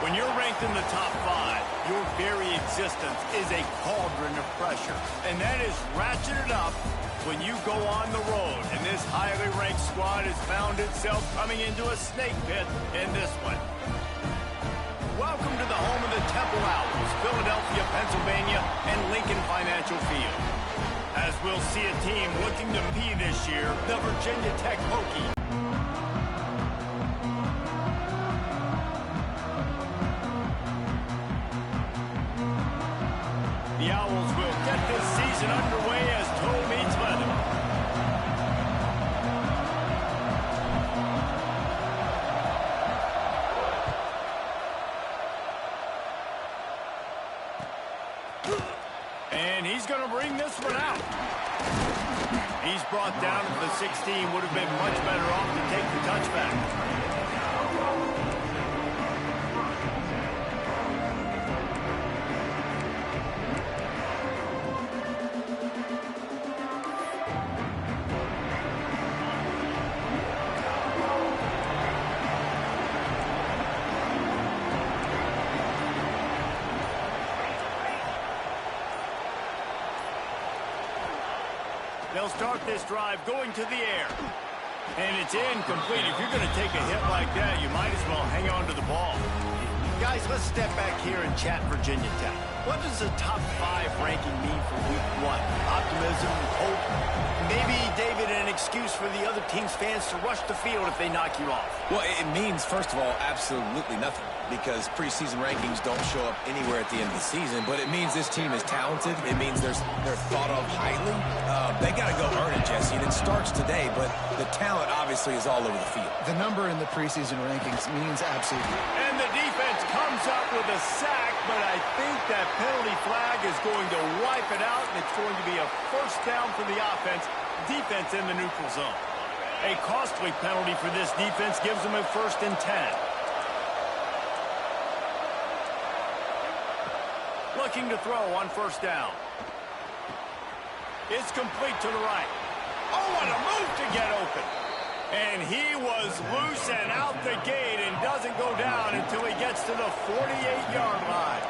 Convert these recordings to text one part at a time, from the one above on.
When you're ranked in the top 5, your very existence is a cauldron of pressure. And that is ratcheted up when you go on the road. And this highly ranked squad has found itself coming into a snake pit in this one. Welcome to the home of the Temple Owls, Philadelphia, Pennsylvania, and Lincoln Financial Field. As we'll see a team looking to be this year, the Virginia Tech Hokies. The Owls will get this season underway as toe meets leather. And he's going to bring this one out. He's brought down to the 16. Would have been much better off to take the touchback. They'll start this drive going to the air. And it's incomplete. If you're going to take a hit like that, you might as well hang on to the ball. Guys, let's step back here and chat Virginia Tech. What does the top 5 ranking mean for week 1? Optimism, hope, maybe, David, an excuse for the other team's fans to rush the field if they knock you off? Well, it means, first of all, absolutely nothing, because preseason rankings don't show up anywhere at the end of the season, but it means this team is talented. It means they're thought of highly. They got to go earn it, Jesse, and it starts today, but the talent obviously is all over the field. The number in the preseason rankings means absolutely. And the defense comes up with a sack, but I think that penalty flag is going to wipe it out, and it's going to be a first down for the defense in the neutral zone. A costly penalty for this defense gives them a 1st and 10. Looking to throw on 1st down. It's complete to the right. Oh, what a move to get open. And he was loose and out the gate and doesn't go down until he gets to the 48-yard line.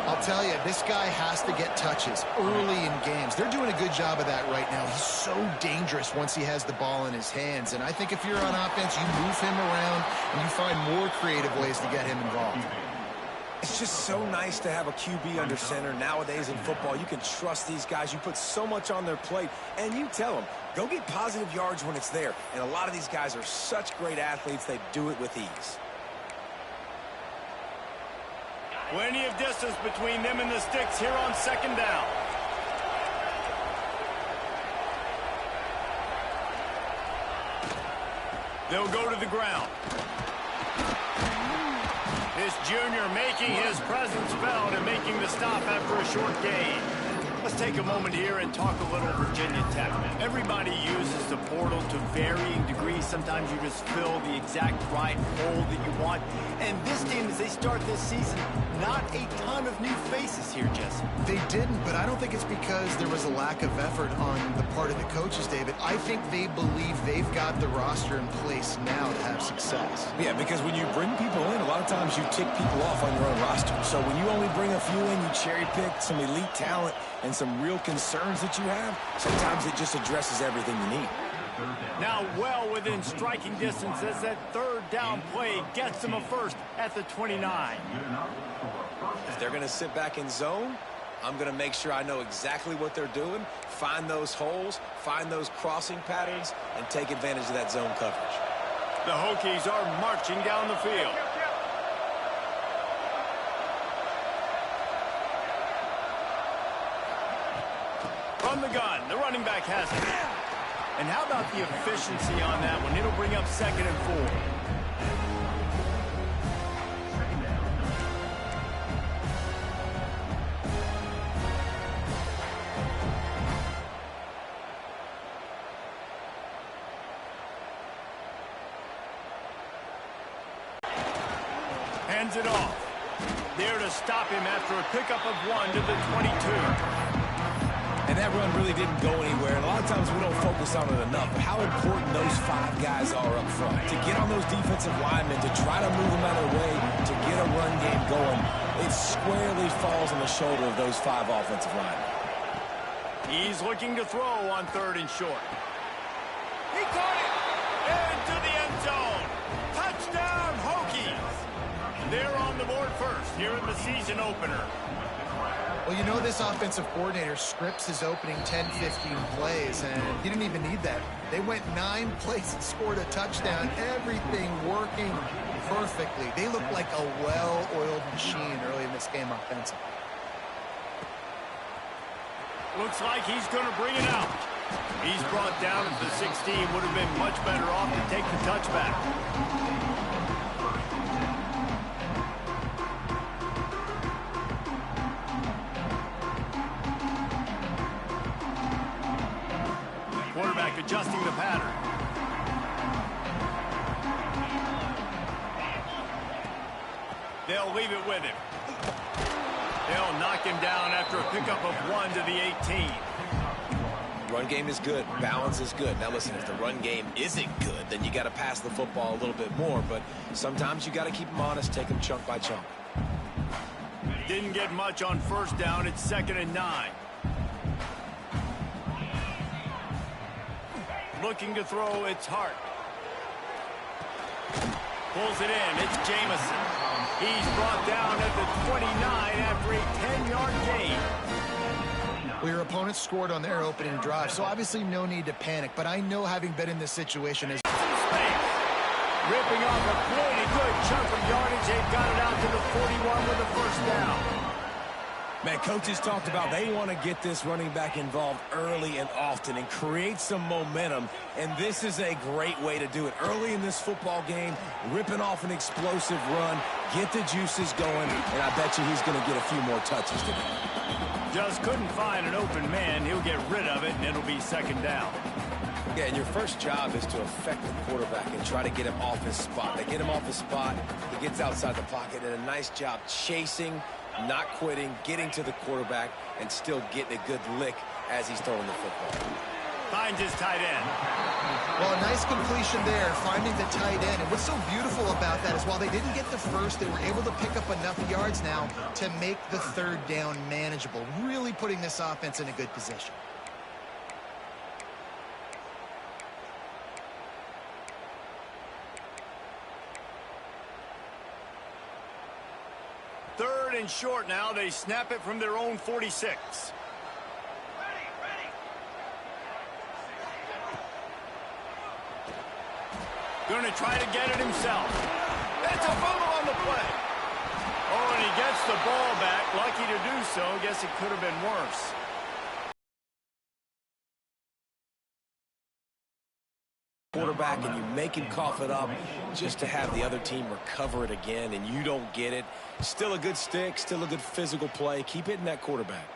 I'll tell you, this guy has to get touches early in games. They're doing a good job of that right now. He's so dangerous once he has the ball in his hands. And I think if you're on offense, you move him around and you find more creative ways to get him involved. It's just so nice to have a QB under center. Nowadays in football, you can trust these guys. You put so much on their plate, and you tell them, go get positive yards when it's there. And a lot of these guys are such great athletes, they do it with ease. Plenty of distance between them and the sticks here on 2nd down. They'll go to the ground. This junior making his presence felt and making the stop after a short gain. Let's take a moment here and talk a little Virginia Tech. Everybody uses the portal to varying degrees. Sometimes you just fill the exact right hole that you want. And this team, as they start this season, not a ton of new faces here, Jesse. They didn't, but I don't think it's because there was a lack of effort on the part of the coaches, David. I think they believe they've got the roster in place now to have success. Yeah, because when you bring people in, a lot of times you tick people off on your own roster. So when you only bring a few in, you cherry pick some elite talent and some real concerns that you have, sometimes it just addresses everything you need. Now well within striking distance as that 3rd down play gets them a 1st at the 29. If they're going to sit back in zone, I'm going to make sure I know exactly what they're doing, find those holes, find those crossing patterns, and take advantage of that zone coverage. The Hokies are marching down the field. From the gun, the running back has it. And how about the efficiency on that one? It'll bring up 2nd and 4. Hands it off. There to stop him after a pickup of 1 to the 22. And that run really didn't go anywhere. And a lot of times we don't focus on it enough. But how important those 5 guys are up front. To get on those defensive linemen, to try to move them out of the way, to get a run game going, it squarely falls on the shoulder of those 5 offensive linemen. He's looking to throw on 3rd and short. He caught it! Into the end zone! Touchdown, Hokies! They're on the board first here in the season opener. Well, you know this offensive coordinator scripts his opening 10, 15 plays, and he didn't even need that. They went 9 plays and scored a touchdown. Everything working perfectly. They look like a well-oiled machine early in this game offensively. Looks like he's going to bring it out. He's brought down at the 16. Would have been much better off to take the touchback. Quarterback adjusting the pattern. They'll leave it with him. They'll knock him down after a pickup of 1 to the 18. Run game is good. Balance is good. Now, listen, if the run game isn't good, then you got to pass the football a little bit more. But sometimes you got to keep them honest, take them chunk by chunk. Didn't get much on 1st down. It's 2nd and 9. Looking to throw, it's Hart. Pulls it in, it's Jamison. He's brought down at the 29 after a 10-yard gain. Well, your opponent scored on their opening drive, so obviously no need to panic. But I know, having been in this situation, is ripping off a pretty good chunk of yardage. They've got it out to the 41 with a 1st down. Man, coaches talked about they want to get this running back involved early and often and create some momentum, and this is a great way to do it. Early in this football game, ripping off an explosive run, get the juices going, and I bet you he's going to get a few more touches today. Just couldn't find an open man. He'll get rid of it, and it'll be 2nd down. Yeah, and your first job is to affect the quarterback and try to get him off his spot. They get him off his spot, he gets outside the pocket, and a nice job chasing, not quitting, getting to the quarterback, and still getting a good lick as he's throwing the football. Finds his tight end. Well, a nice completion there, finding the tight end. And what's so beautiful about that is while they didn't get the first, they were able to pick up enough yards now to make the 3rd down manageable, really putting this offense in a good position. Third and short now. They snap it from their own 46. Going to try to get it himself. That's a fumble on the play. Oh, and he gets the ball back. Lucky to do so. Guess it could have been worse. Quarterback, and you make him cough it up just to have the other team recover it again, and you don't get it. Still a good stick, still a good physical play. Keep hitting that quarterback.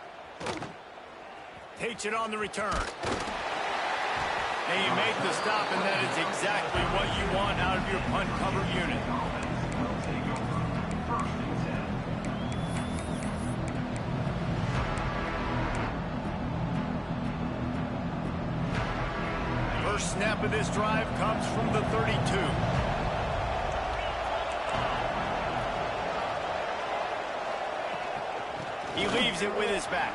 Takes it on the return. And you make the stop, and that is exactly what you want out of your punt cover unit. First snap of this drive comes from the 32. He leaves it with his back.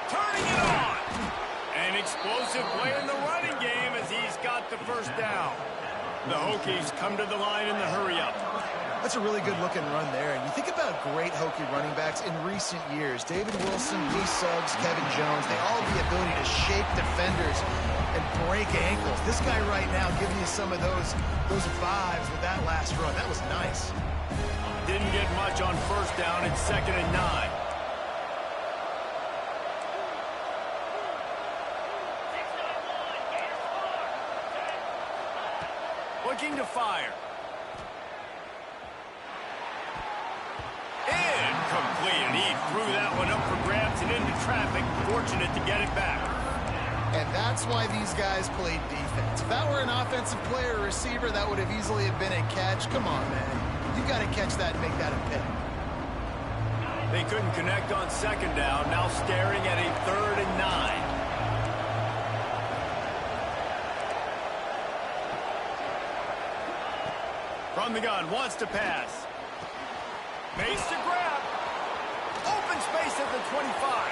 Turning it on. An explosive play in the running game as he's got the 1st down. The Hokies come to the line in the hurry-up. That's a really good-looking run there. And you think about great Hokie running backs in recent years. David Wilson, Lee Suggs, Kevin Jones, they all have the ability to shake defenders and break ankles. This guy right now giving you some of those vibes with that last run. That was nice. Didn't get much on 1st down. It's 2nd and 9. Looking to fire. Incomplete. He threw that one up for grabs and into traffic. Fortunate to get it back. And that's why these guys played defense. If that were an offensive player or receiver, that would have easily been a catch. Come on, man. You got to catch that and make that a pick. They couldn't connect on 2nd down. Now staring at a 3rd and 9. From the gun, wants to pass. Makes the grab. Open space at the 25.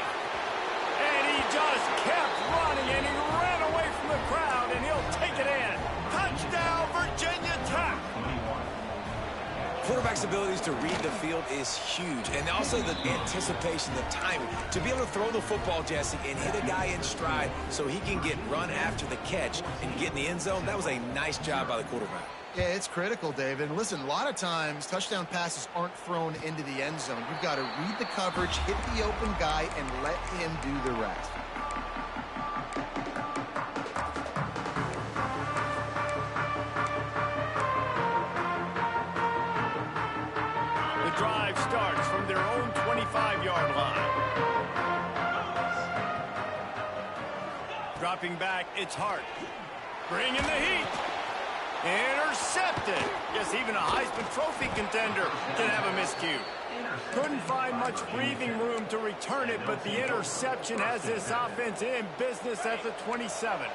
And he just kept running, and he ran away from the crowd, and he'll take it in. Touchdown, Virginia Tech. Quarterback's abilities to read the field is huge, and also the anticipation, the timing. To be able to throw the football, Jesse, and hit a guy in stride so he can get run after the catch and get in the end zone, that was a nice job by the quarterback. Yeah, it's critical, David. And listen, a lot of times touchdown passes aren't thrown into the end zone. You've got to read the coverage, hit the open guy, and let him do the rest. The drive starts from their own 25-yard line. Dropping back, it's Hart. Bringing the heat. Intercepted. Yes, even a Heisman Trophy contender can have a miscue. Couldn't find much breathing room to return it, but the interception has this offense in business at the 27.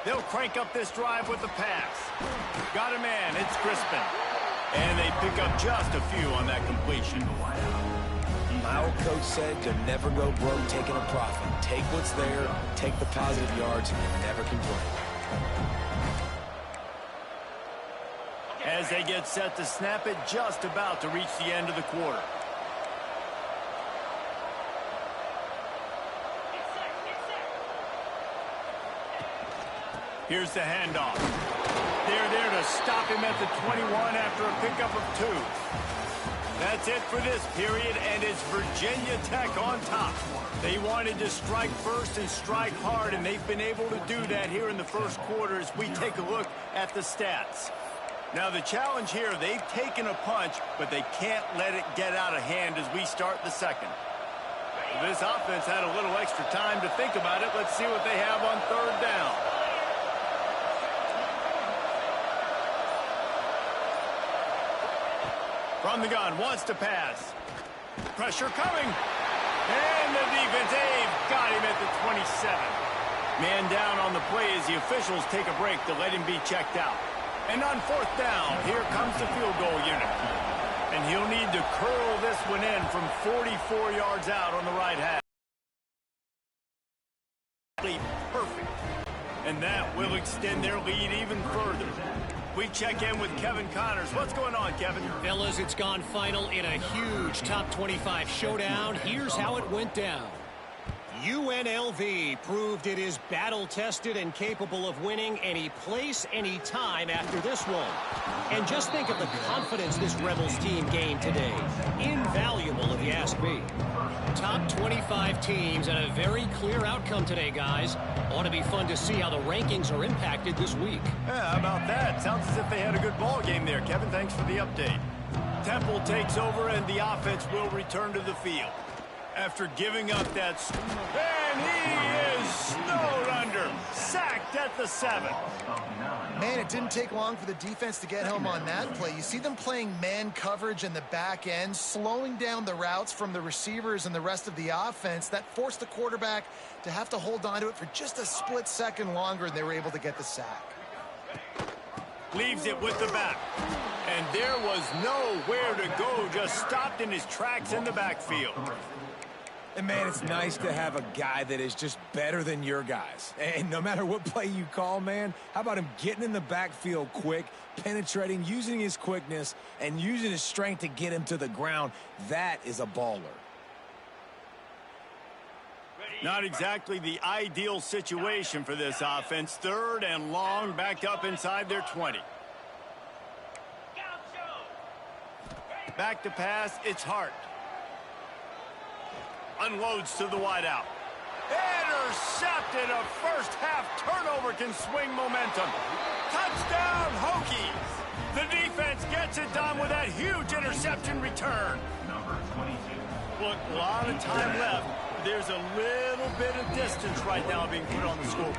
They'll crank up this drive with the pass. Got a man, it's Crispin. And they pick up just a few on that completion. My old coach said to never go broke taking a profit. Take what's there, take the positive yards, and never complain. As they get set to snap it, just about to reach the end of the quarter. Here's the handoff. They're there to stop him at the 21 after a pickup of 2. That's it for this period, and it's Virginia Tech on top. They wanted to strike first and strike hard, and they've been able to do that here in the first quarter as we take a look at the stats. Now, the challenge here, they've taken a punch, but they can't let it get out of hand as we start the second. This offense had a little extra time to think about it. Let's see what they have on third down. From the gun, wants to pass. Pressure coming. And the defense, they've got him at the 27. Man down on the play as the officials take a break to let him be checked out. And on fourth down, here comes the field goal unit. And he'll need to curl this one in from 44 yards out on the right half. Perfect. And that will extend their lead even further. We check in with Kevin Connors. What's going on, Kevin? Fellas, it's gone final in a huge top 25 showdown. Here's how it went down. UNLV proved it is battle-tested and capable of winning any place, any time after this one. And just think of the confidence this Rebels team gained today. Invaluable, if you ask me. Top 25 teams and a very clear outcome today, guys. Ought to be fun to see how the rankings are impacted this week. Yeah, how about that? Sounds as if they had a good ball game there, Kevin. Thanks for the update. Temple takes over, and the offense will return to the field. After giving up that, and he is snowed under, sacked at the 7. Man, it didn't take long for the defense to get home on that play. You see them playing man coverage in the back end, slowing down the routes from the receivers and the rest of the offense. That forced the quarterback to have to hold on to it for just a split second longer, and they were able to get the sack. Leaves it with the back. And there was nowhere to go, just stopped in his tracks in the backfield. And, man, it's nice to have a guy that is just better than your guys. And no matter what play you call, man, how about him getting in the backfield quick, penetrating, using his quickness, and using his strength to get him to the ground? That is a baller. Not exactly the ideal situation for this offense. Third and long, back up inside their 20. Back to pass, it's Hart. Unloads to the wideout. Intercepted. A first half turnover can swing momentum. Touchdown, Hokies. The defense gets it done with that huge interception return. Look, a lot of time left. There's a little bit of distance right now being put on the scoreboard.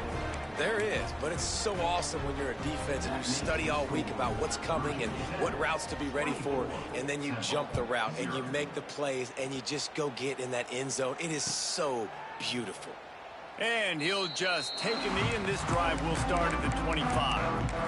There is, but it's so awesome when you're a defense and you study all week about what's coming and what routes to be ready for, and then you jump the route and you make the plays and you just go get in that end zone. It is so beautiful. And he'll just take a knee, and this drive will start at the 25.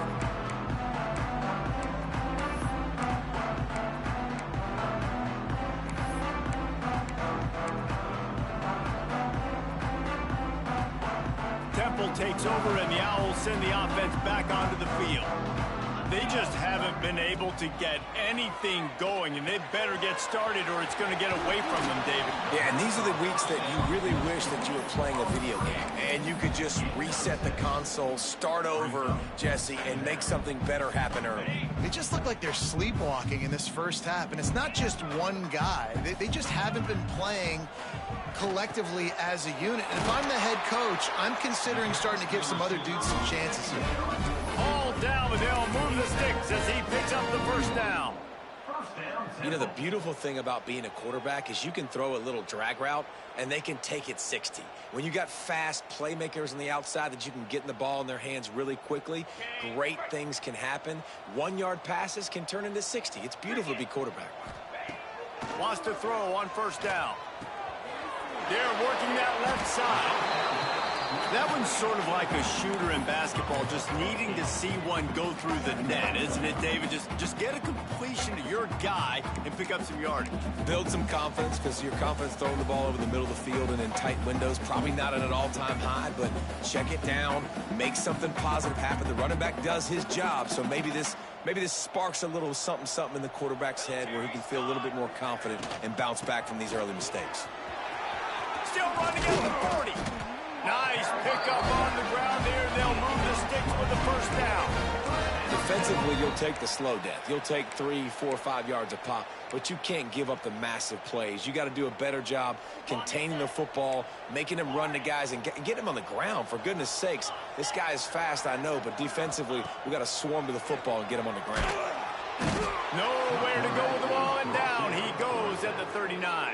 Takes over, and the Owls send the offense back onto the field. They just haven't been able to get anything going, and they better get started or it's going to get away from them, David. Yeah, and these are the weeks that you really wish that you were playing a video game and you could just reset the console, start over, Jesse, and make something better happen early. They just look like they're sleepwalking in this first half, and it's not just one guy. They just haven't been playing collectively as a unit. And if I'm the head coach, I'm considering starting to give some other dudes some chances here. All down, but they'll move the sticks as he picks up the first down. You know, the beautiful thing about being a quarterback is you can throw a little drag route, and they can take it 60. When you got fast playmakers on the outside that you can get in the ball in their hands really quickly, great things can happen. 1-yard passes can turn into 60. It's beautiful to be quarterback. Wants to throw on first down. They're working that left side. That one's sort of like a shooter in basketball, just needing to see one go through the net, isn't it, David? Just get a completion to your guy and pick up some yardage. Build some confidence, because your confidence throwing the ball over the middle of the field and in tight windows, probably not at an all-time high, but check it down, make something positive happen. The running back does his job, so maybe this sparks a little something in the quarterback's head where he can feel a little bit more confident and bounce back from these early mistakes. Still running at the 40. Nice pickup on the ground there. They'll move the sticks with the first down. Defensively, you'll take the slow death. You'll take 3, 4, 5 yards a pop, but you can't give up the massive plays. You got to do a better job containing the football, making them run to guys, and get them on the ground, for goodness sakes. This guy is fast, I know, but defensively, we got to swarm to the football and get him on the ground. Nowhere to go with the ball, and down he goes at the 39.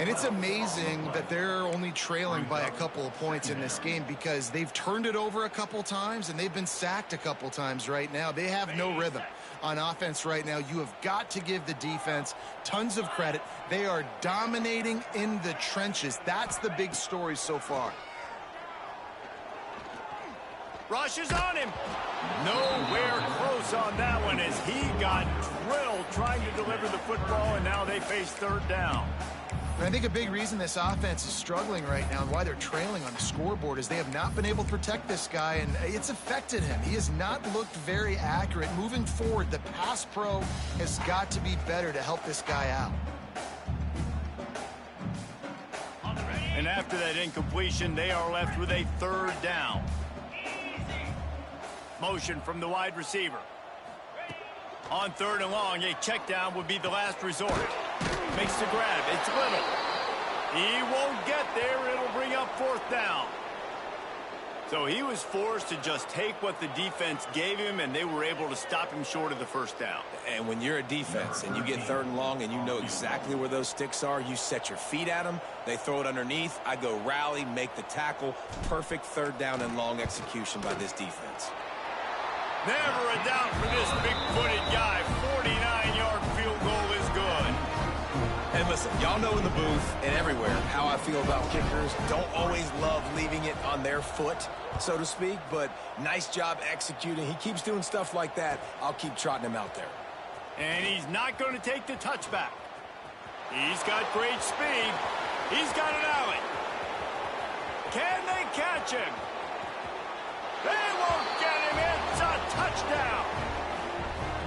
And it's amazing that they're only trailing by a couple of points in this game, because they've turned it over a couple times and they've been sacked a couple times right now. They have no rhythm on offense right now. You have got to give the defense tons of credit. They are dominating in the trenches. That's the big story so far. Rush is on him. Nowhere close on that one as he got drilled trying to deliver the football, and now they face third down. And I think a big reason this offense is struggling right now and why they're trailing on the scoreboard is they have not been able to protect this guy, and it's affected him. He has not looked very accurate. Moving forward, the pass pro has got to be better to help this guy out. And after that incompletion, they are left with a third down. Motion from the wide receiver. On third and long, a check down would be the last resort. Makes the grab. It's Little. He won't get there. It'll bring up fourth down. So he was forced to just take what the defense gave him, and they were able to stop him short of the first down. And when you're a defense and you get third and long and you know exactly where those sticks are, you set your feet at them, they throw it underneath, I go rally, make the tackle. Perfect third down and long execution by this defense. Never a doubt for this big-footed guy. 49-yard field goal is good. And listen, y'all know in the booth and everywhere how I feel about kickers. Don't always love leaving it on their foot, so to speak, but nice job executing. He keeps doing stuff like that. I'll keep trotting him out there. And he's not going to take the touchback. He's got great speed. He's got an alley. Can they catch him? They won't get him. It's a touchdown.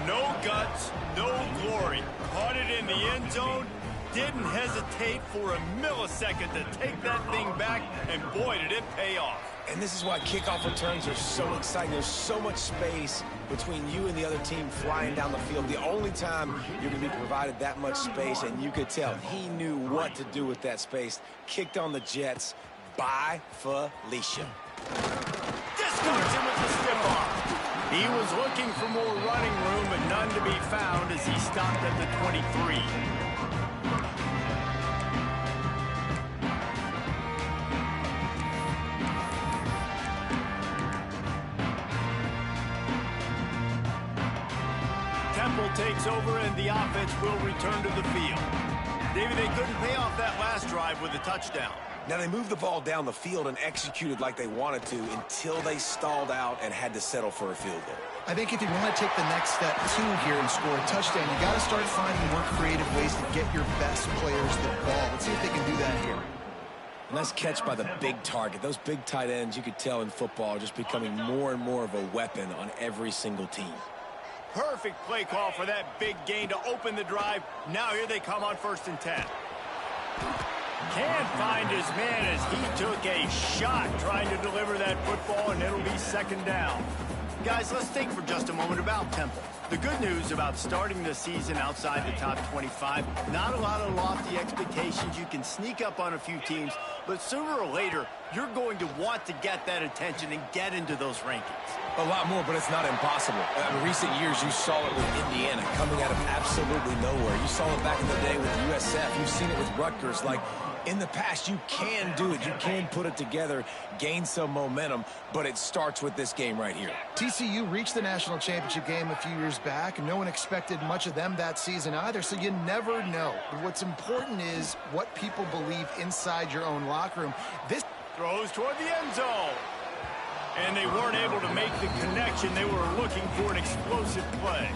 No guts, no glory. Caught it in the end zone. Didn't hesitate for a millisecond to take that thing back, and boy, did it pay off. And this is why kickoff returns are so exciting. There's so much space between you and the other team flying down the field. The only time you're going to be provided that much space, and you could tell he knew what to do with that space. Kicked on the Jets. By Felicia. Discards him with the stiff arm. He was looking for more running room, but none to be found as he stopped at the 23. Temple takes over, and the offense will return to the field. David, they couldn't pay off that last drive with a touchdown. Now, they moved the ball down the field and executed like they wanted to until they stalled out and had to settle for a field goal. I think if you want to take the next step, too, here and score a touchdown, you got to start finding more creative ways to get your best players the ball. Let's see if they can do that here. Nice catch by the big target. Those big tight ends, you could tell in football, are just becoming more and more of a weapon on every single team. Perfect play call for that big gain to open the drive. Now here they come on 1st and 10. Can't find his man as he took a shot trying to deliver that football, and it'll be 2nd down. Guys, let's think for just a moment about Temple. The good news about starting the season outside the top 25, not a lot of lofty expectations. You can sneak up on a few teams, but sooner or later, you're going to want to get that attention and get into those rankings. A lot more, but it's not impossible. In recent years, you saw it with Indiana coming out of absolutely nowhere. You saw it back in the day with USF. You've seen it with Rutgers. Like, in the past, you can do it. You can put it together, gain some momentum, but it starts with this game right here. TCU reached the national championship game a few years back, and no one expected much of them that season either, so you never know. But what's important is what people believe inside your own locker room. This throws toward the end zone. And they weren't able to make the connection. They were looking for an explosive play.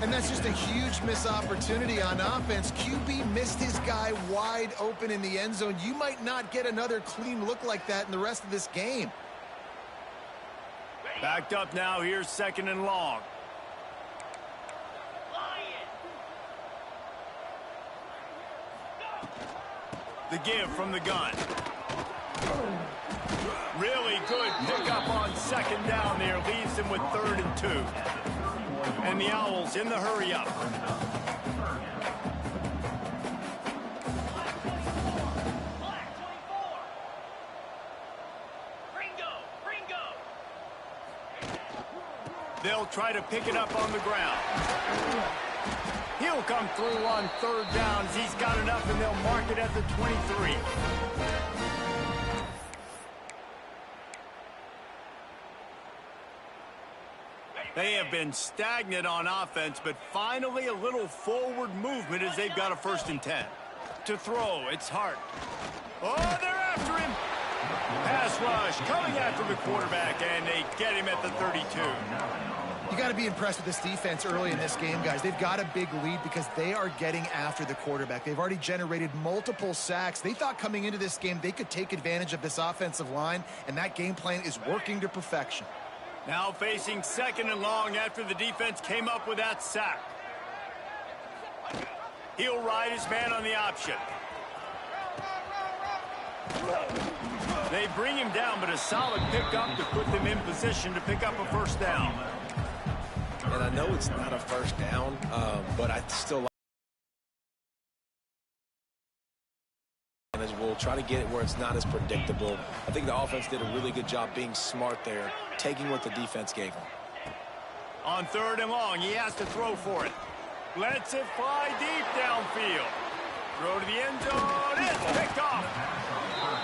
And that's just a huge missed opportunity on offense. QB missed his guy wide open in the end zone. You might not get another clean look like that in the rest of this game. Backed up now. Here's 2nd and long. The give from the gun. Really good pickup on 2nd down there. Leaves them with 3rd and 2. And the Owls in the hurry-up. They'll try to pick it up on the ground. He'll come through on 3rd down as he's got enough, and they'll mark it at the 23. They have been stagnant on offense, but finally a little forward movement as they've got a 1st and 10. To throw, it's Hart. Oh, they're after him. Pass rush coming after the quarterback, and they get him at the 32. You got to be impressed with this defense early in this game, guys. They've got a big lead because they are getting after the quarterback. They've already generated multiple sacks. They thought coming into this game they could take advantage of this offensive line, and that game plan is working to perfection. Now facing 2nd and long after the defense came up with that sack. He'll ride his man on the option. They bring him down, but a solid pickup to put them in position to pick up a 1st down. And I know it's not a 1st down, but I still like it. We'll try to get it where it's not as predictable. I think the offense did a really good job being smart there, taking what the defense gave him. On 3rd and long, he has to throw for it. Lets it fly deep downfield. Throw to the end zone. It's picked off.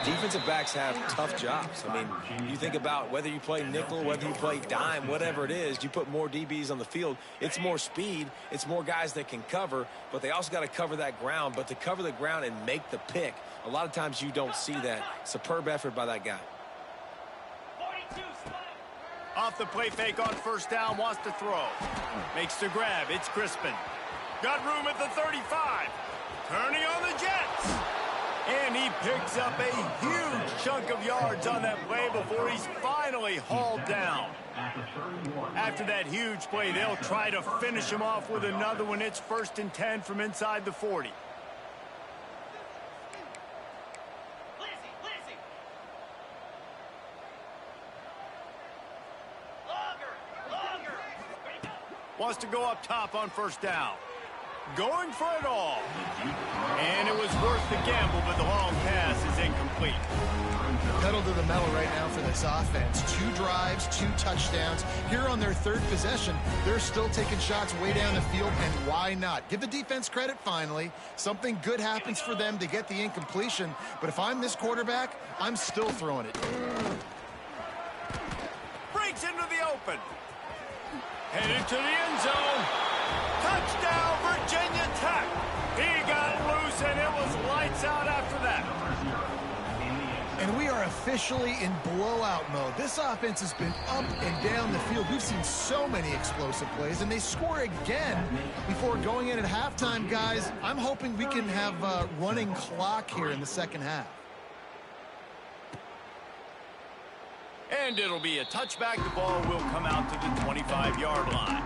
Defensive backs have tough jobs. I mean, you think about whether you play nickel, whether you play dime, whatever it is, you put more DBs on the field. It's more speed. It's more guys that can cover, but they also got to cover that ground. But to cover the ground and make the pick, a lot of times you don't see that. Superb effort by that guy. Off the play fake on 1st down, wants to throw. Makes the grab. It's Crispin. Got room at the 35. Turning on the Jets. And he picks up a huge chunk of yards on that play before he's finally hauled down. After that huge play, they'll try to finish him off with another one. It's 1st and 10 from inside the 40. Wants to go up top on 1st down. Going for it all. And it was worth the gamble, but the long pass is incomplete. Pedal to the metal right now for this offense. 2 drives, 2 touchdowns. Here on their 3rd possession, they're still taking shots way down the field, and why not? Give the defense credit finally. Something good happens for them to get the incompletion, but if I'm this quarterback, I'm still throwing it. Breaks into the open. Headed to the end zone. And we are officially in blowout mode. This offense has been up and down the field. We've seen so many explosive plays, and they score again before going in at halftime, guys. I'm hoping we can have a running clock here in the second half. And it'll be a touchback. The ball will come out to the 25-yard line.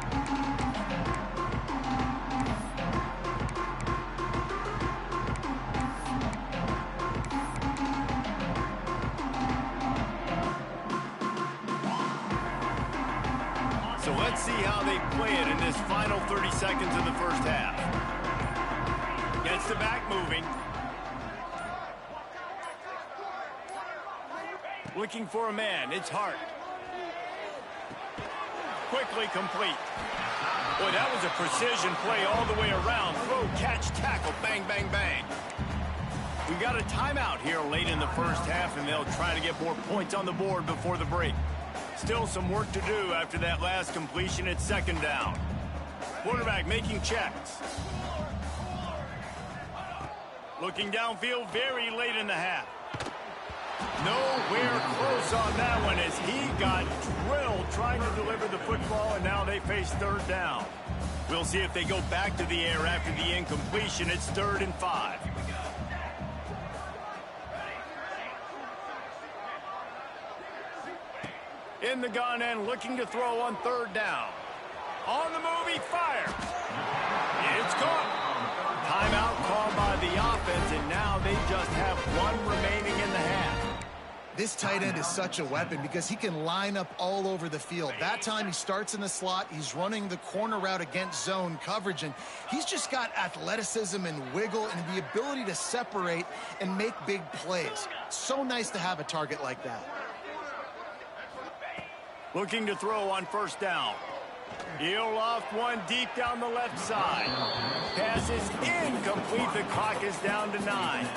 So let's see how they play it in this final 30 seconds of the first half. Gets the back moving. Looking for a man. It's Hart. Quickly complete. Boy, that was a precision play all the way around. Throw, catch, tackle, bang, bang, bang. We got a timeout here late in the first half, and they'll try to get more points on the board before the break. Still some work to do after that last completion at second down. Quarterback making checks. Looking downfield very late in the half. Nowhere close on that one as he got drilled trying to deliver the football, and now they face third down. We'll see if they go back to the air after the incompletion. It's 3rd and 5. In the gun and looking to throw on 3rd down. On the move, he fires. It's caught. Timeout called by the offense, and now they just have one remaining in the half. This tight end is such a weapon because he can line up all over the field. That time he starts in the slot. He's running the corner route against zone coverage, and he's just got athleticism and wiggle and the ability to separate and make big plays. So nice to have a target like that. Looking to throw on 1st down. He'll loft one deep down the left side. Pass is incomplete. The clock is down to 9.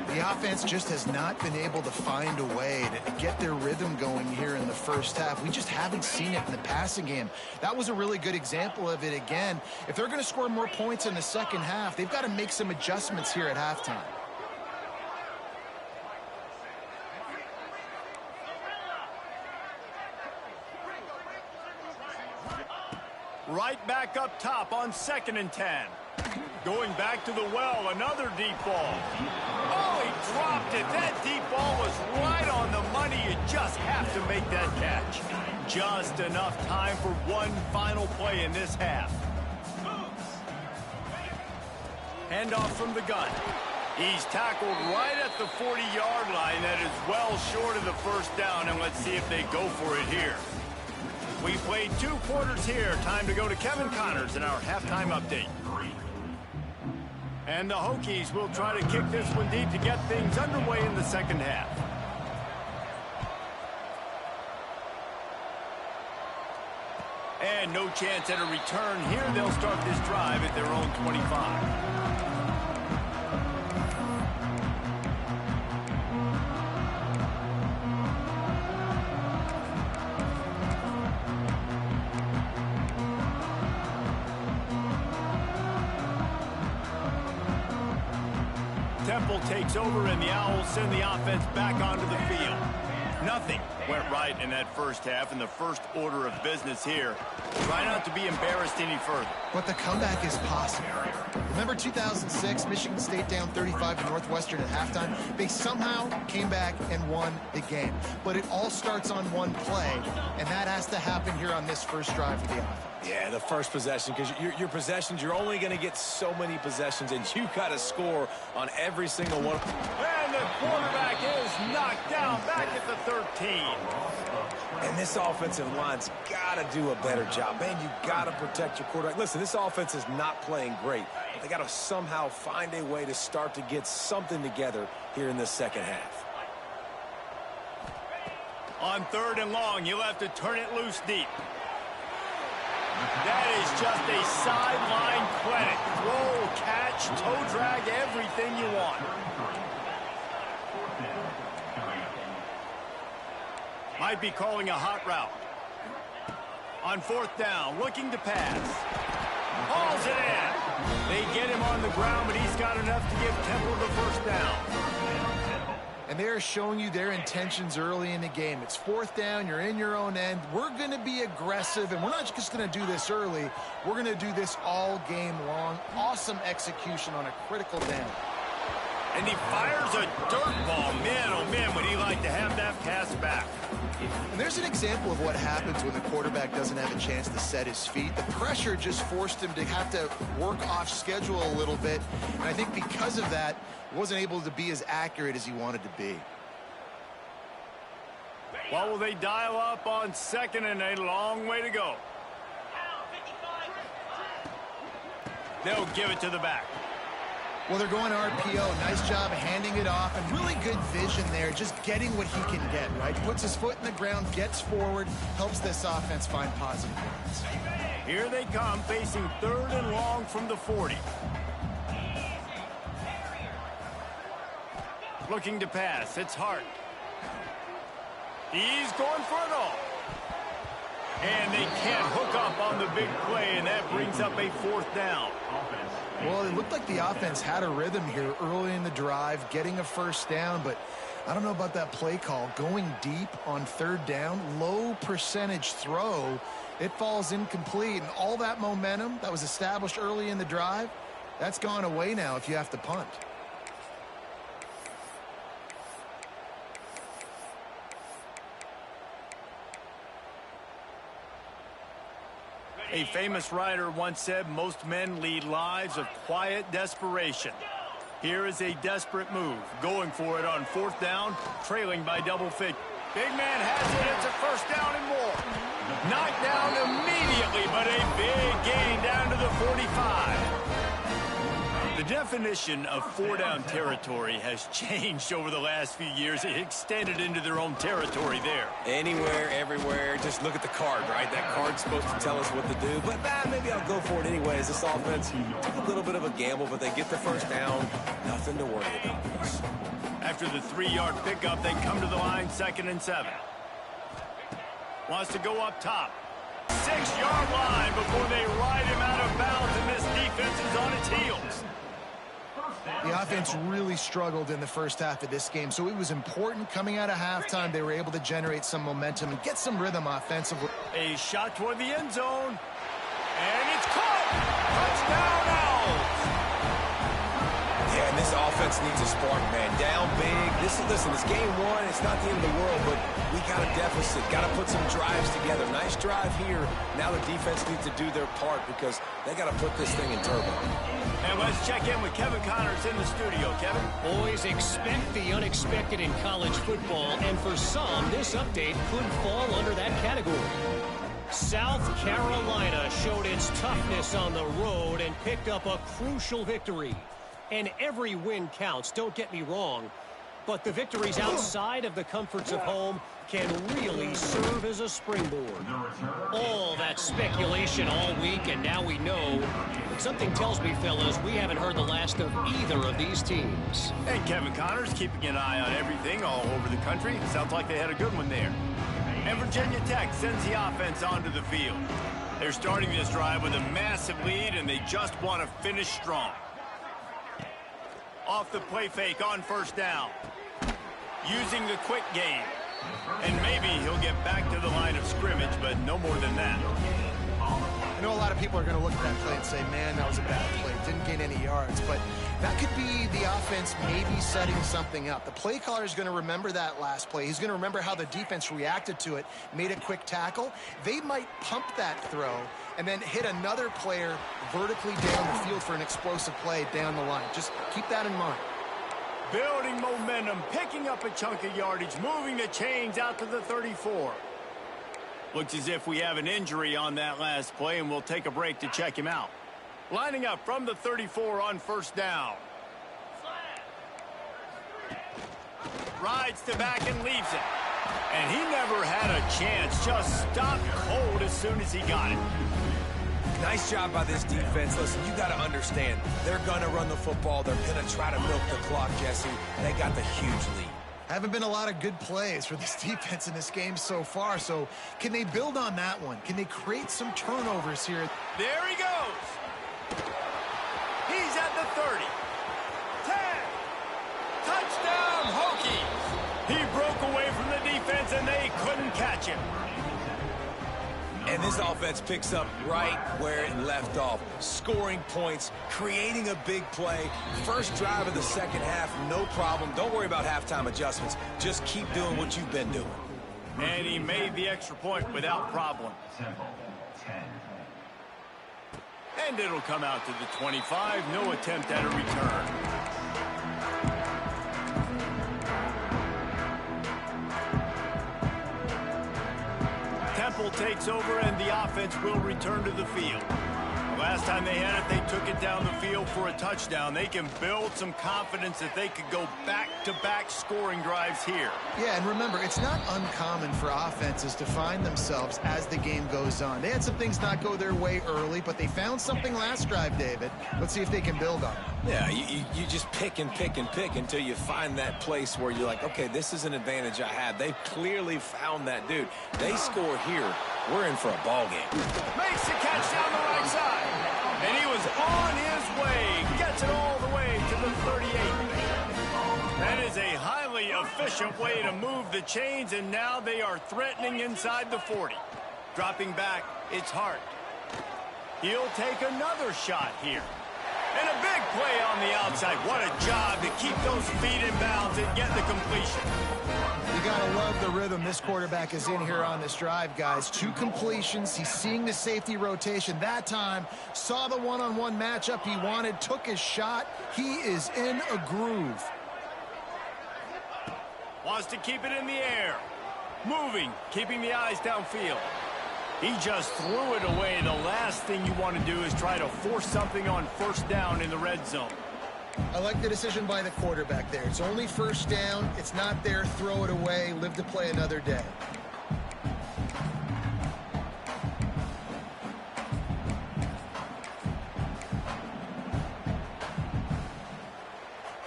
The offense just has not been able to find a way to get their rhythm going here in the first half. We just haven't seen it in the passing game. That was a really good example of it again. If they're going to score more points in the second half, they've got to make some adjustments here at halftime. Right back up top on 2nd and 10. Going back to the well, another deep ball. Oh, he dropped it. That deep ball was right on the money. You just have to make that catch. Just enough time for one final play in this half. Handoff from the gun. He's tackled right at the 40-yard line. That is well short of the 1st down, and let's see if they go for it here. We played 2 quarters here. Time to go to Kevin Connors in our halftime update. And the Hokies will try to kick this one deep to get things underway in the second half. And no chance at a return here. They'll start this drive at their own 25. Temple takes over, and the Owls send the offense back onto the field. Nothing went right in that first half, and the first order of business here. Try not to be embarrassed any further. But the comeback is possible. Remember 2006, Michigan State down 35 to Northwestern at halftime? They somehow came back and won the game. But it all starts on one play, and that has to happen here on this first drive of the offense. Yeah, the first possession, because your possessions, you're only going to get so many possessions, and you got to score on every single one. And the quarterback is knocked down back at the 13. And this offensive line's got to do a better job. Man, you got to protect your quarterback. Listen, this offense is not playing great. They got to somehow find a way to start to get something together here in the second half. On 3rd and long, you'll have to turn it loose deep. That is just a sideline clinic. Roll, catch, toe drag, everything you want. Might be calling a hot route. On 4th down, looking to pass. Hauls it in. They get him on the ground, but he's got enough to give Temple the 1st down. And they are showing you their intentions early in the game. It's fourth down. You're in your own end. We're going to be aggressive, and we're not just going to do this early. We're going to do this all game long. Awesome execution on a critical down. And he fires a dirt ball. Man, oh man, would he like to have that pass back. And there's an example of what happens when the quarterback doesn't have a chance to set his feet. The pressure just forced him to have to work off schedule a little bit. And I think because of that, wasn't able to be as accurate as he wanted to be. What will they dial up on second and a long way to go? They'll give it to the back. Well, they're going RPO. Nice job handing it off, and really good vision there, just getting what he can get, right? Puts his foot in the ground, gets forward, helps this offense find positive points. Here they come, facing third and long from the 40. Looking to pass. It's Hart. He's going for it all. And they can't hook up on the big play, and that brings up a fourth down. Well, it looked like the offense had a rhythm here early in the drive, getting a first down, but I don't know about that play call. Going deep on third down, low percentage throw, it falls incomplete, and all that momentum that was established early in the drive, that's gone away now if you have to punt. A famous writer once said, most men lead lives of quiet desperation. Here is a desperate move, going for it on fourth down, trailing by double figures. Big man has it, it's a first down and more. Knocked down immediately, but a big gain down to the 45. The definition of four-down territory has changed over the last few years. It extended into their own territory there. Anywhere, everywhere, just look at the card, right? That card's supposed to tell us what to do, but maybe I'll go for it anyways. This offense took a little bit of a gamble, but they get the first down. Nothing to worry about. After the 3-yard pickup, they come to the line, 2nd and 7. Wants to go up top. 6-yard line before they ride him out of bounds, and this defense is on its heels. The offense really struggled in the first half of this game, so it was important coming out of halftime. They were able to generate some momentum and get some rhythm offensively. A shot toward the end zone, and it's caught. Touchdown Owls. Yeah, and this offense needs a spark, man. Down big. Listen, it's game one. It's not the end of the world, but we got a deficit. Got to put some drives together. Nice drive here. Now the defense needs to do their part because they got to put this thing in turbo. And let's check in with Kevin Connors in the studio. Kevin? Always expect the unexpected in college football, and for some, this update could fall under that category. South Carolina showed its toughness on the road and picked up a crucial victory. And every win counts, don't get me wrong. But the victories outside of the comforts of home can really serve as a springboard. All that speculation all week, and now we know. But something tells me, fellas, we haven't heard the last of either of these teams. And Kevin Connors keeping an eye on everything all over the country. Sounds like they had a good one there. And Virginia Tech sends the offense onto the field. They're starting this drive with a massive lead, and they just want to finish strong. Off the play fake on first down. Using the quick game. And maybe he'll get back to the line of scrimmage, but no more than that. I know a lot of people are going to look at that play and say, man, that was a bad play. Didn't gain any yards. But that could be the offense maybe setting something up. The play caller is going to remember that last play. He's going to remember how the defense reacted to it, made a quick tackle. They might pump that throw and then hit another player vertically down the field for an explosive play down the line. Just keep that in mind. Building momentum, picking up a chunk of yardage, moving the chains out to the 34. Looks as if we have an injury on that last play, and we'll take a break to check him out. Lining up from the 34 on first down. Rides to back and leaves it. And he never had a chance, just stopped cold as soon as he got it. Nice job by this defense. Listen, you got to understand, they're going to run the football. They're going to try to milk the clock, Jesse. They got the huge lead. Haven't been a lot of good plays for this defense in this game so far, so can they build on that one? Can they create some turnovers here? There he goes. He's at the 30. 10. Touchdown, Hokies. catch him. And this offense picks up right where it left off. Scoring points, creating a big play. First drive of the second half, no problem. Don't worry about halftime adjustments. Just keep doing what you've been doing. And he made the extra point without problem. And it'll come out to the 25. No attempt at a return. Temple takes over, and the offense will return to the field. Last time they had it, they took it down the field for a touchdown. They can build some confidence that they could go back-to-back scoring drives here. Yeah, and remember, it's not uncommon for offenses to find themselves as the game goes on. They had some things not go their way early, but they found something last drive, David. Let's see if they can build on it. Yeah, you just pick and pick and pick until you find that place where you're like, okay, this is an advantage I have. They've clearly found that dude. They score here, we're in for a ball game. Makes the catch down the right side. And he was on his way. Gets it all the way to the 38. That is a highly efficient way to move the chains, and now they are threatening inside the 40. Dropping back, it's Hart. He'll take another shot here. And a big play on the outside. What a job to keep those feet in bounds and get the completion. You got to love the rhythm this quarterback is in here on this drive, guys. 2 completions. He's seeing the safety rotation that time. Saw the one-on-one matchup he wanted. Took his shot. He is in a groove. Wants to keep it in the air. Moving, keeping the eyes downfield. He just threw it away. The last thing you want to do is try to force something on first down in the red zone. I like the decision by the quarterback there. It's only first down. It's not there. Throw it away. Live to play another day.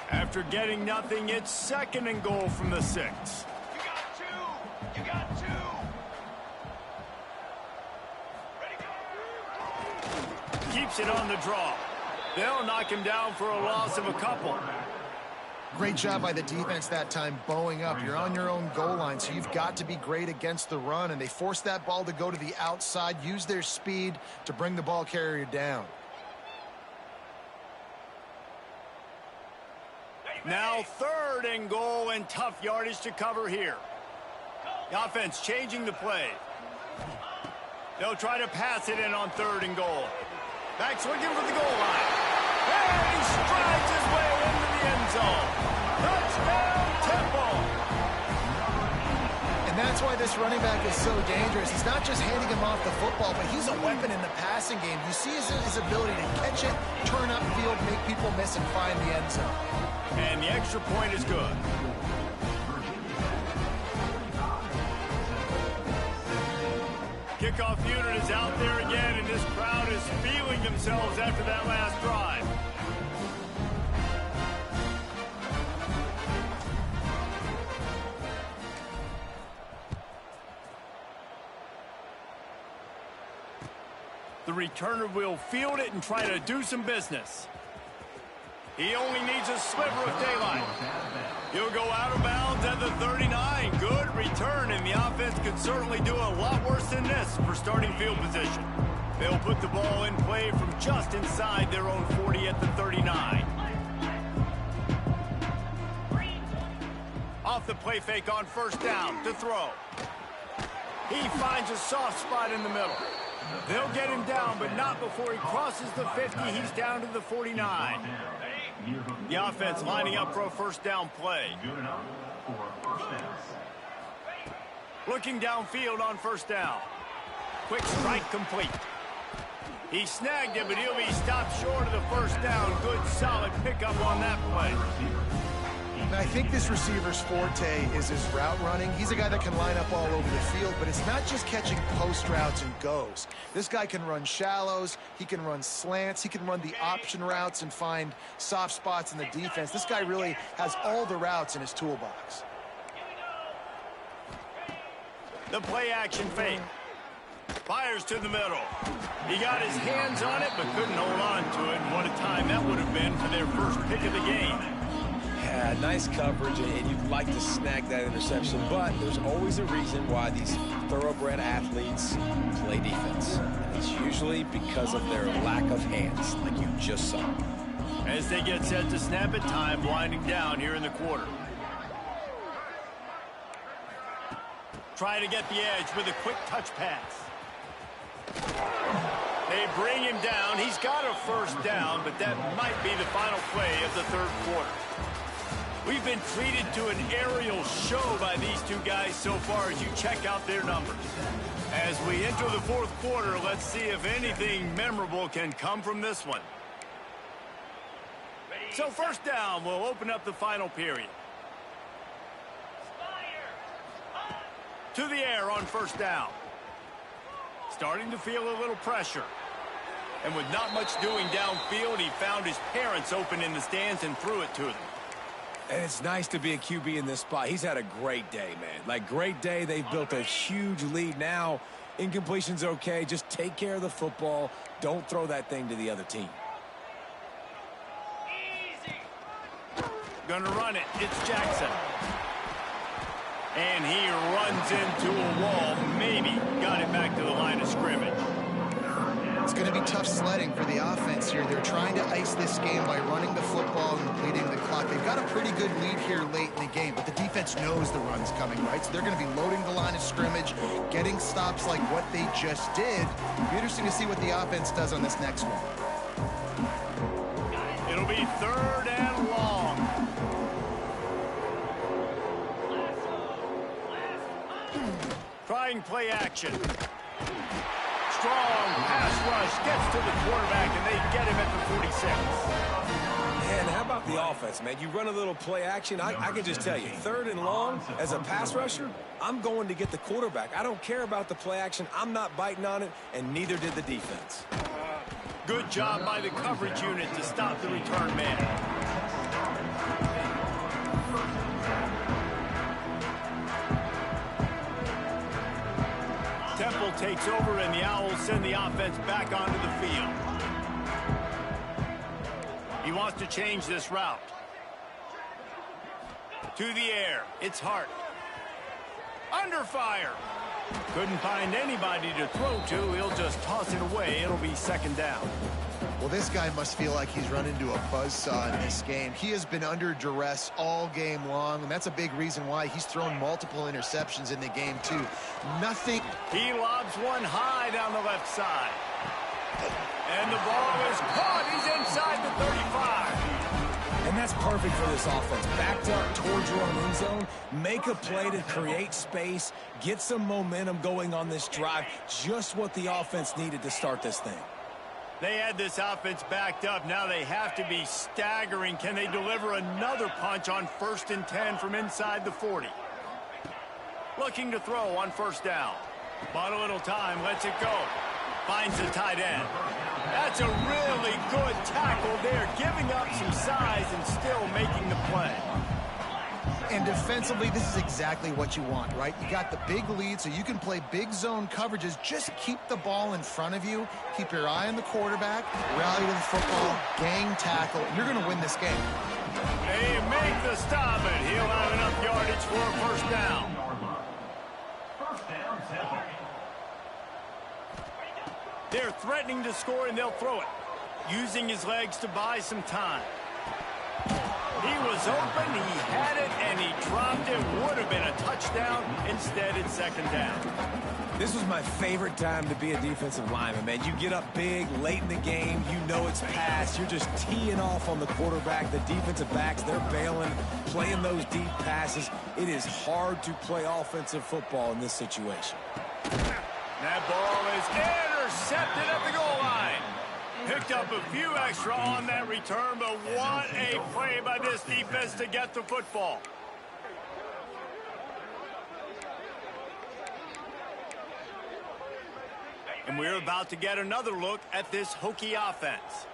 After getting nothing, it's 2nd and goal from the 6. You got 2. You got 2. Keeps it on the draw. They'll knock him down for a loss of a couple. Great job by the defense that time, bowing up. You're on your own goal line, so you've got to be great against the run, and they forced that ball to go to the outside, use their speed to bring the ball carrier down. Now 3rd and goal, and tough yardage to cover here. The offense changing the play. They'll try to pass it in on 3rd and goal. Back swinging for the goal line. And he strides his way into the end zone. Touchdown, Temple. And that's why this running back is so dangerous. He's not just handing him off the football, but he's a weapon in the passing game. You see his ability to catch it, turn upfield, make people miss, and find the end zone. And the extra point is good. Kickoff unit is out there again, and this crowd is feeling themselves after that last drive. The returner will field it and try to do some business. He only needs a sliver of daylight. He'll go out of bounds at the 39. Good return, and the offense could certainly do a lot worse than this for starting field position. They'll put the ball in play from just inside their own 40 at the 39. Off the play fake on first down to throw. He finds a soft spot in the middle. They'll get him down, but not before he crosses the 50. He's down to the 49. The offense lining up for a first down play. Looking downfield on first down. Quick strike complete. He snagged it, but he'll be stopped short of the first down. Good, solid pickup on that play. I think this receiver's forte is his route running. He's a guy that can line up all over the field, but it's not just catching post routes and goes. This guy can run shallows, he can run slants, he can run the option routes and find soft spots in the defense. This guy really has all the routes in his toolbox. The play action fake. Fires to the middle. He got his hands on it, but couldn't hold on to it. And what a time that would have been for their first pick of the game. Yeah, nice coverage, and you'd like to snag that interception, but there's always a reason why these thoroughbred athletes play defense. And it's usually because of their lack of hands, like you just saw. As they get set to snap it, time winding down here in the quarter. Try to get the edge with a quick touch pass. They bring him down. He's got a first down, but that might be the final play of the third quarter. We've been treated to an aerial show by these two guys so far as you check out their numbers. As we enter the fourth quarter, let's see if anything memorable can come from this one. So first down, we'll open up the final period. To the air on first down. Starting to feel a little pressure. And with not much doing downfield, he found his parents open in the stands and threw it to them. And it's nice to be a QB in this spot. He's had a great day, man. Like, great day. They've built a huge lead. Now, incompletion's okay. Just take care of the football. Don't throw that thing to the other team. Gonna run it. It's Jackson. And he runs into a wall. Maybe got it back to the line of scrimmage. It's going to be tough sledding for the offense here. They're trying to ice this game by running the football and bleeding the clock. They've got a pretty good lead here late in the game, but the defense knows the run's coming, right? So they're going to be loading the line of scrimmage, getting stops like what they just did. It'll be interesting to see what the offense does on this next one. It'll be third and long. Trying play action. Strong pass rush gets to the quarterback, and they get him at the 46. Man, how about the offense, man? You run a little play action. I can just tell you, third and long, as a pass rusher, I'm going to get the quarterback. I don't care about the play action. I'm not biting on it, and neither did the defense. Good job by the coverage unit to stop the return man. Temple takes over, and the Owls send the offense back onto the field. He wants to change this route. To the air. It's Hart. Under fire. Couldn't find anybody to throw to. He'll just toss it away. It'll be second down. Well, this guy must feel like he's run into a buzzsaw in this game. He has been under duress all game long, and that's a big reason why he's thrown multiple interceptions in the game, too. Nothing. He lobs one high down the left side. And the ball is caught. He's inside the 35. And that's perfect for this offense. Backed up towards your own end zone. Make a play to create space. Get some momentum going on this drive. Just what the offense needed to start this thing. They had this offense backed up. Now they have to be staggering. Can they deliver another punch on 1st and 10 from inside the 40? Looking to throw on first down. Bought a little time. Lets it go. Finds the tight end. That's a really good tackle there. Giving up some size and still making the play. And defensively, this is exactly what you want, right? You got the big lead, so you can play big zone coverages. Just keep the ball in front of you. Keep your eye on the quarterback. Rally to the football. Gang tackle. You're going to win this game. They make the stop, and he'll have enough yardage for a first down. They're threatening to score, and they'll throw it. Using his legs to buy some time. He was open, he had it, and he dropped it. Would have been a touchdown. Instead, it's second down. This was my favorite time to be a defensive lineman, man. You get up big, late in the game. You know it's past. You're just teeing off on the quarterback. The defensive backs, they're bailing, playing those deep passes. It is hard to play offensive football in this situation. That ball is intercepted at the goal line. Picked up a few extra on that return, but what a play by this defense to get the football. And we're about to get another look at this Hokie offense.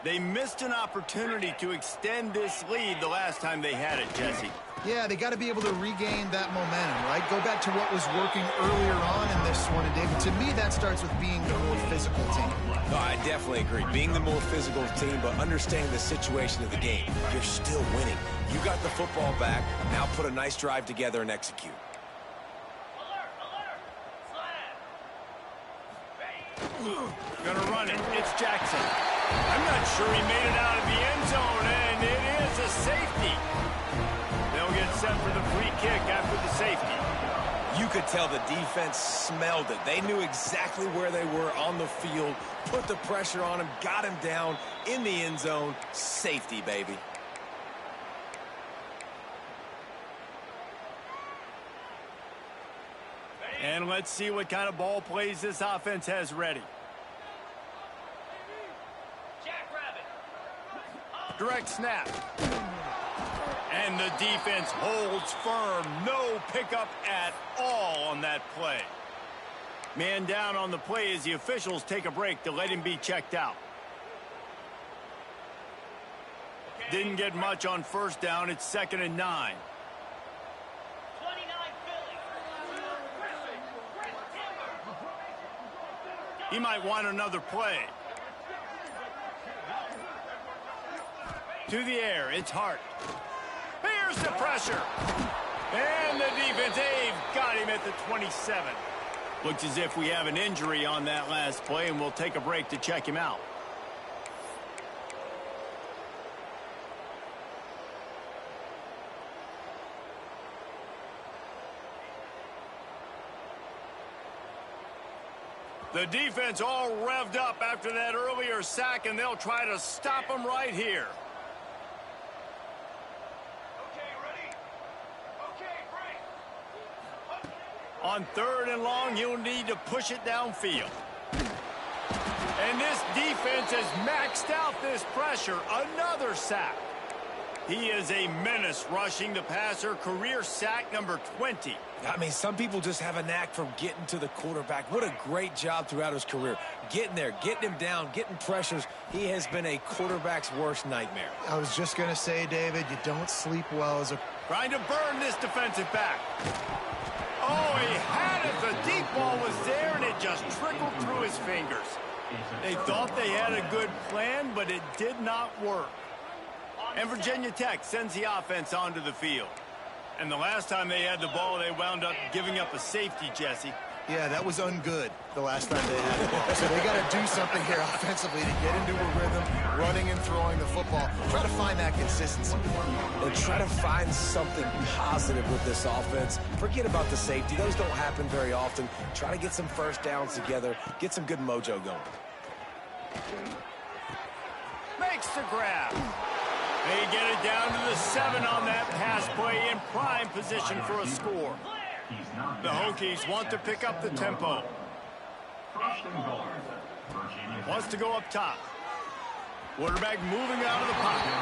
They missed an opportunity to extend this lead the last time they had it, Jesse. Yeah, they got to be able to regain that momentum, right? Go back to what was working earlier on in this one. And, David, to me, that starts with being the more physical team. No, I definitely agree. Being the more physical team, but understanding the situation of the game. You're still winning. You got the football back. Now put a nice drive together and execute. Gonna run it. It's Jackson. I'm not sure he made it out of the end zone, and it is a safety. They'll get set for the free kick after the safety. You could tell the defense smelled it. They knew exactly where they were on the field, put the pressure on him, got him down in the end zone. Safety, baby. And let's see what kind of ball plays this offense has ready. Direct snap. And the defense holds firm. No pickup at all on that play. Man down on the play as the officials take a break to let him be checked out. Didn't get much on first down. It's 2nd and 9. He might want another play. To the air, it's Hart. Here's the pressure. And the defense, they've got him at the 27. Looks as if we have an injury on that last play, and we'll take a break to check him out. The defense all revved up after that earlier sack, and they'll try to stop him right here. On 3rd and long, you'll need to push it downfield. And this defense has maxed out this pressure. Another sack. He is a menace rushing the passer. Career sack number 20. I mean, some people just have a knack for getting to the quarterback. What a great job throughout his career. Getting there, getting him down, getting pressures. He has been a quarterback's worst nightmare. I was just going to say, David, you don't sleep well as a... Trying to burn this defensive back. Oh, he had it. The deep ball was there, and it just trickled through his fingers. They thought they had a good plan, but it did not work. And Virginia Tech sends the offense onto the field. And the last time they had the ball, they wound up giving up a safety, Jesse. Yeah, that was ungood the last time they had it. So they got to do something here offensively to get into a rhythm, running and throwing the football. Try to find that consistency. And try to find something positive with this offense. Forget about the safety. Those don't happen very often. Try to get some first downs together. Get some good mojo going. Makes the grab. They get it down to the 7 on that pass play in prime position for a score. The Hokies want to pick up the tempo. Wants to go up top. Quarterback moving out of the pocket.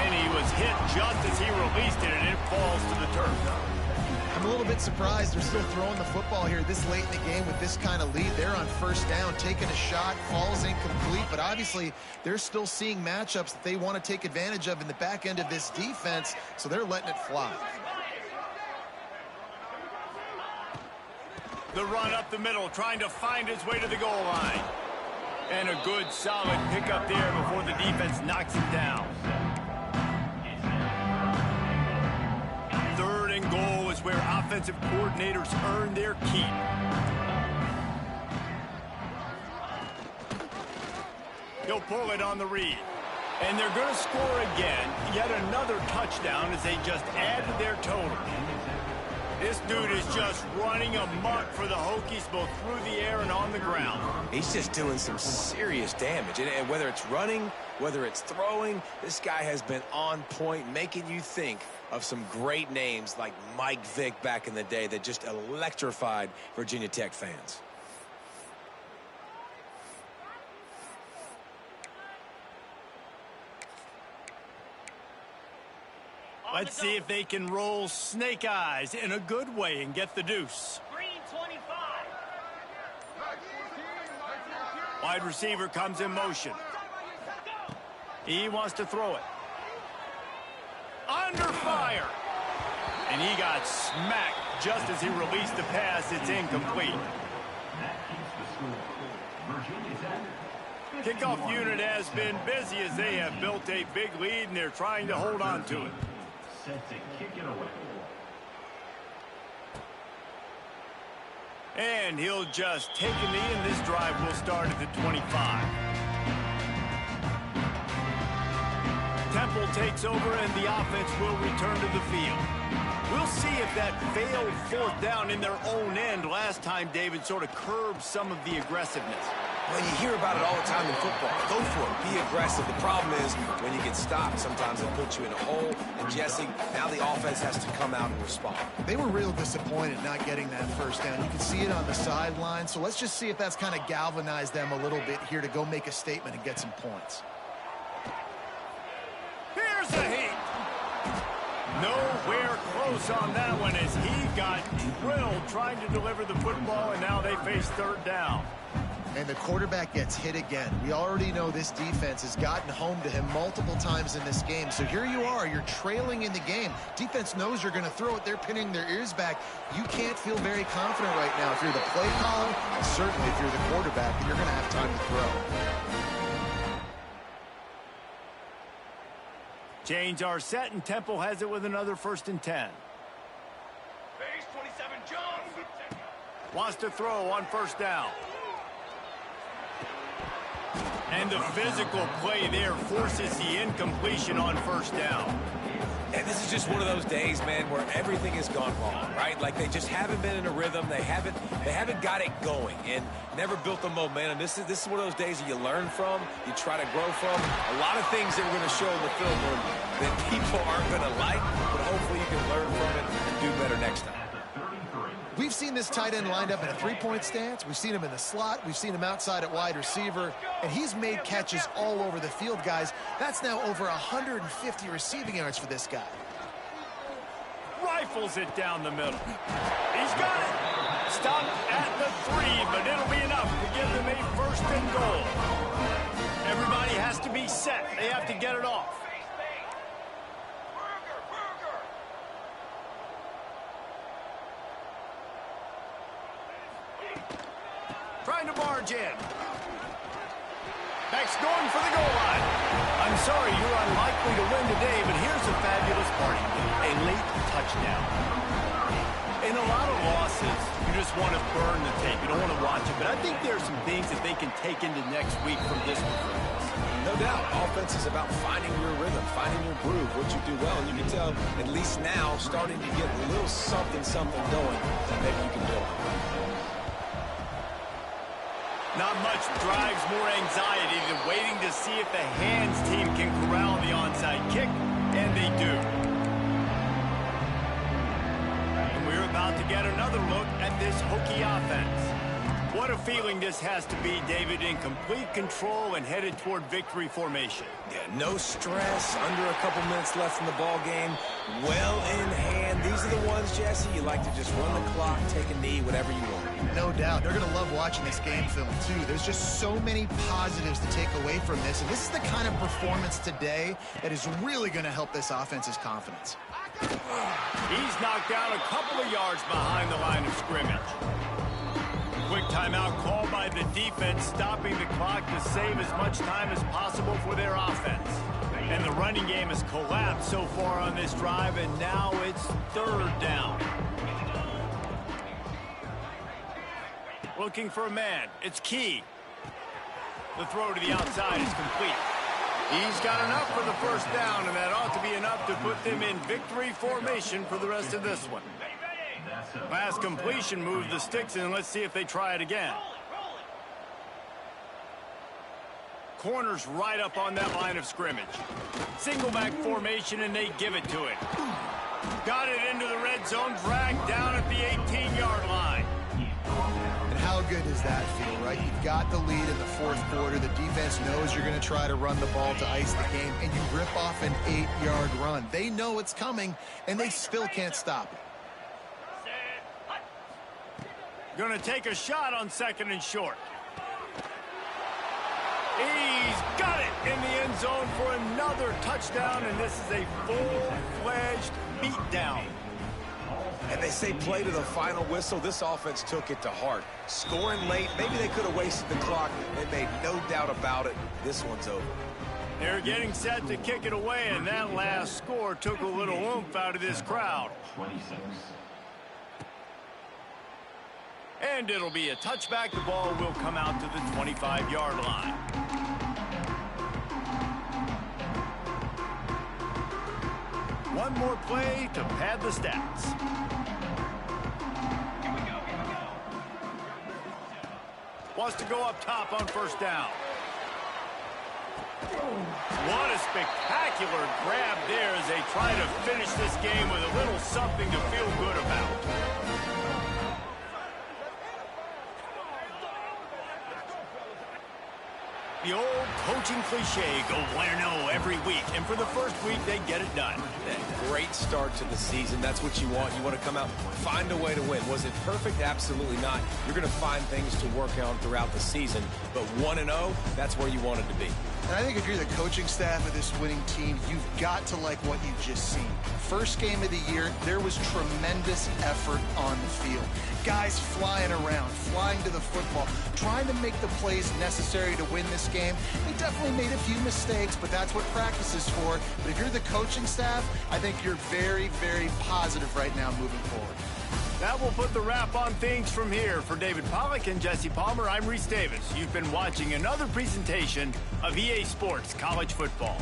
And he was hit just as he released it, and it falls to the turf. I'm a little bit surprised they're still throwing the football here this late in the game with this kind of lead. They're on first down, taking a shot, falls incomplete, but obviously they're still seeing matchups that they want to take advantage of in the back end of this defense, so they're letting it fly. The run up the middle, trying to find his way to the goal line. And a good, solid pickup there before the defense knocks him down. 3rd and goal is where offensive coordinators earn their keep. He'll pull it on the read. And they're going to score again. Yet another touchdown as they just add to their total. This dude is just running amok for the Hokies, both through the air and on the ground. He's just doing some serious damage. And whether it's running, whether it's throwing, this guy has been on point, making you think of some great names like Mike Vick back in the day that just electrified Virginia Tech fans. Let's see if they can roll snake eyes in a good way and get the deuce. Green 25. Wide receiver comes in motion. He wants to throw it. Under fire. And he got smacked just as he released the pass. It's incomplete. Kickoff unit has been busy as they have built a big lead, and they're trying to hold on to it. Set to kick it away. And he'll just take a knee, and this drive will start at the 25. Temple takes over, and the offense will return to the field. We'll see if that failed fourth down in their own end last time, David, sort of curbed some of the aggressiveness. Well, you hear about it all the time in football. Go for it. Be aggressive. The problem is when you get stopped, sometimes it puts you in a hole. And, Jesse, now the offense has to come out and respond. They were real disappointed not getting that first down. You can see it on the sideline. So let's just see if that's kind of galvanized them a little bit here to go make a statement and get some points. Here's a heat. Nowhere close on that one as he got drilled trying to deliver the football, and now they face third down. And the quarterback gets hit again. We already know this defense has gotten home to him multiple times in this game. So here you are. You're trailing in the game. Defense knows you're going to throw it. They're pinning their ears back. You can't feel very confident right now. If you're the play caller, and certainly if you're the quarterback, then you're going to have time to throw. Chains are set, and Temple has it with another 1st and 10. Base 27 Jones. Wants to throw on 1st down. And the physical play there forces the incompletion on 1st down. And this is just one of those days, man, where everything has gone wrong, right? Like they just haven't been in a rhythm. They haven't got it going and never built the momentum. This is one of those days that you learn from, you try to grow from. A lot of things that we're going to show in the film that people aren't going to like, but hopefully you can learn from it and do better next time. We've seen this tight end lined up in a three-point stance. We've seen him in the slot. We've seen him outside at wide receiver. And he's made catches all over the field, guys. That's now over 150 receiving yards for this guy. Rifles it down the middle. He's got it. Stopped at the 3, but it'll be enough to give them a 1st and goal. Everybody has to be set. They have to get it off. Trying to barge in. Beck's going for the goal line. I'm sorry you're unlikely to win today, but here's a fabulous party. A late touchdown. In a lot of losses, you just want to burn the tape. You don't want to watch it. But I think there's some things that they can take into next week from this performance. No doubt. Offense is about finding your rhythm, finding your groove, what you do well. And you can tell, at least now, starting to get a little something going that maybe you can build on. Not much drives more anxiety than waiting to see if the hands team can corral the onside kick, and they do. And we're about to get another look at this Hokie offense. What a feeling this has to be, David, in complete control and headed toward victory formation. Yeah, no stress, under a couple minutes left in the ball game, well in hand. These are the ones, Jesse, you like to just run the clock, take a knee, whatever you want. No doubt. They're going to love watching this game film, too. There's just so many positives to take away from this, and this is the kind of performance today that is really going to help this offense's confidence. He's knocked down a couple of yards behind the line of scrimmage. Quick timeout called by the defense, stopping the clock to save as much time as possible for their offense. And the running game has collapsed so far on this drive, and now it's 3rd down. Looking for a man. It's Key. The throw to the outside is complete. He's got enough for the 1st down, and that ought to be enough to put them in victory formation for the rest of this one. Pass completion moves the sticks, and let's see if they try it again. Corners right up on that line of scrimmage. Single back formation, and they give it to it. Got it into the red zone, dragged down at the 18-yard line. And how good does that feel, right? You've got the lead in the 4th quarter. The defense knows you're going to try to run the ball to ice the game, and you rip off an 8-yard run. They know it's coming, and they still can't stop it. Going to take a shot on 2nd and short. He's got it in the end end zone for another touchdown, and this is a full-fledged beatdown. And they say play to the final whistle. This offense took it to heart. Scoring late, maybe they could have wasted the clock. They made no doubt about it. This one's over. They're getting set to kick it away, and that last score took a little oomph out of this crowd. 26. And it'll be a touchback. The ball will come out to the 25-yard line. One more play to pad the stats. Here we go, here we go. Wants to go up top on first down. What a spectacular grab there as they try to finish this game with a little something to feel good about. The old coaching cliche, go 1-0 every week, and for the first week, they get it done. Great start to the season. That's what you want. You want to come out, find a way to win. Was it perfect? Absolutely not. You're going to find things to work on throughout the season, but 1-0, that's where you want it to be. And I think if you're the coaching staff of this winning team, you've got to like what you've just seen. First game of the year, there was tremendous effort on the field. Guys flying around, flying to the football, trying to make the plays necessary to win this game. They definitely made a few mistakes, but that's what practice is for. But if you're the coaching staff, I think you're very, very positive right now moving forward. That will put the wrap on things from here. For David Pollack and Jesse Palmer, I'm Reese Davis. You've been watching another presentation of EA Sports College Football.